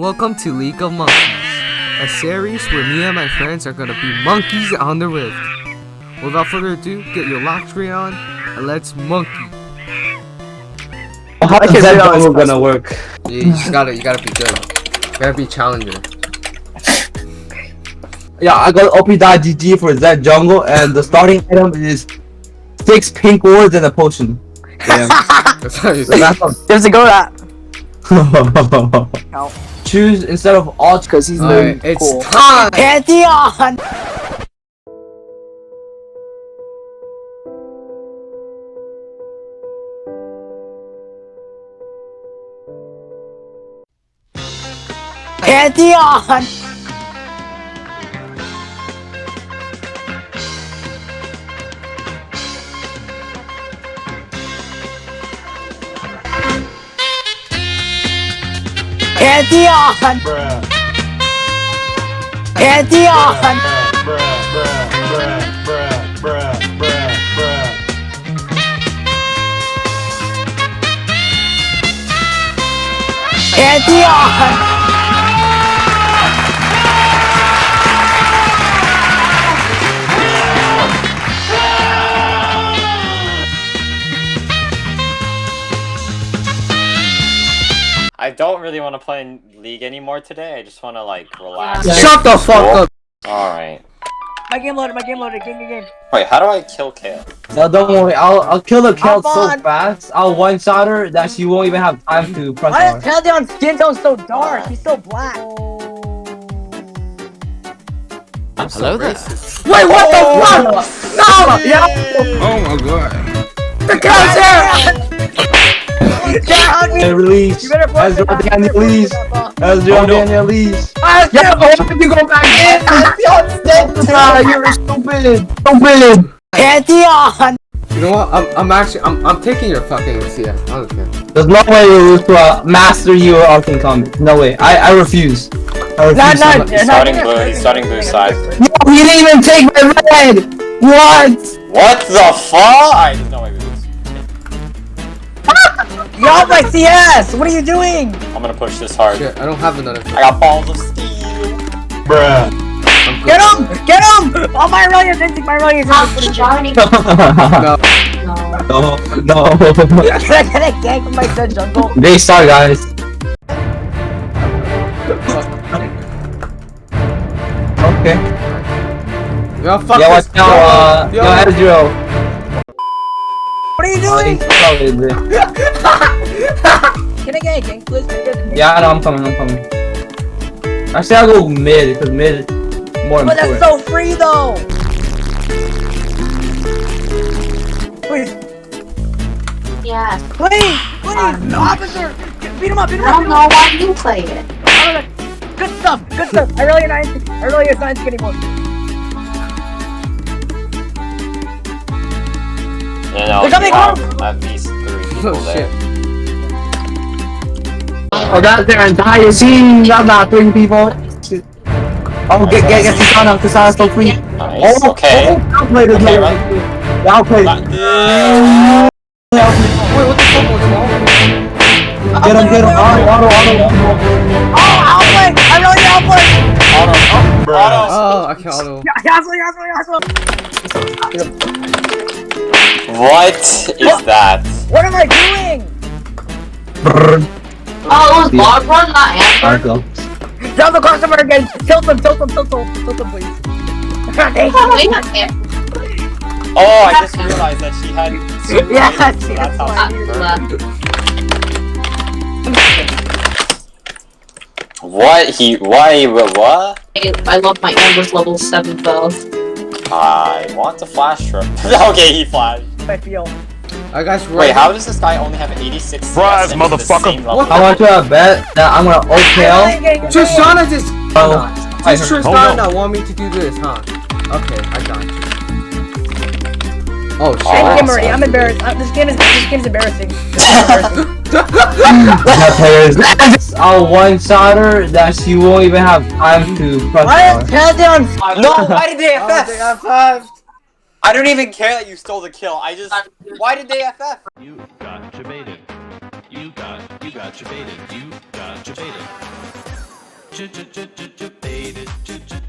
Welcome to League of Monkeys, a series where me and my friends are gonna be monkeys on the rift. Without further ado, get your lock screen on and let's monkey. How is Zed Jungle gonna work? You gotta be good. You gotta be challenger. Yeah, I got op.gg for Zed Jungle, and the starting item is 6 pink words and a potion. Damn. That's how you There's a go that. Choose instead of alt because he's Alright, cool. it's time! Pantheon! Pantheon! Pantheon! Pantheon! Pantheon! I don't really want to play in League anymore today. I just want to like relax. Shut the fuck up! Alright. My game loaded, game. Wait, how do I kill Kale? No, don't worry. I'll kill the Kale so on. fast. I'll one-shot her that she won't even have time to press Why R. is Pantheon's skin tone so dark? He's so black. Hello there. Wait, what the fuck? No! Yeah! Oh my god. The Kale's here! Can't hug me! And release. You better As focus on Daniel that. leaves. As Daniel leaves. Yeah, why did you go back in? You're stupid. Stupid. Pantheon! You know what? I'm taking your fucking CS. I don't care. There's no way you lose to a Master You or Arcane Combat. No way. I refuse. I refuse. He's starting blue side. No, he didn't even take my red! What? What the fuck? Alright, there's no way we lose. Y'all my CS! What are you doing? I'm gonna push this hard. Shit, I don't have another. I got balls of steel. Bruh. Get him! Get him! Oh, my Irelia is instinct, my Irelia is instinct. No. Can I get a gank from my Zed Jungle? They start, guys. Okay. Yo, fuck Yeah, this. watch out, yo, Ezreal. What are you doing? Can I get a gank, please? Yeah, no, I'm coming. Actually, I'll go mid, because mid is more But important. that's so free, though! Please, Yes. please! Officer! Beat him up, I don't know why you play it. Good stuff! Irelia is not instinct anymore. You know, They're coming you have at least 3 people Oh there. shit. Oh, that's their entire team. I'm not 3 people. Oh, get Kisana. Kisana's so free. Nice. Oh, Okay. I'll play this. Okay, run. Yeah, I'll play. Wait, what the fuck was wrong? Get him. Auto. Oh, outplay! Irelia outplay! Auto. Oh, I can't auto. Yasla! What is that? What am I doing? Oh, it was log run, not Alright, Amber. go. Down the customer again! Tilt him, please. Oh, I just realized that she had 2 Yeah, items, so she that's had how she burned. What? What? I love my Amber's level 7 buff. I want to flash her. Okay, he flashed. I feel. I got you. Wait, how does this guy only have 86 Surprise, CS and he's the motherfucker. same level? What? I want you to bet that I'm gonna OKL. Tristana just. Oh, Just Tristana no. that want me to do this, huh? Okay, I got you. Oh shit. Thank Oh, you, Marie. I'm embarrassed. This game is embarrassing. that players. I'll one-shot her that she won't even have time to press Why R. is Pantheon? No, why did they Oh, FF? they got 5. I don't even care that you stole the kill. Why did they FF? You got jebaited. You got jebaited. You got jebaited. Beta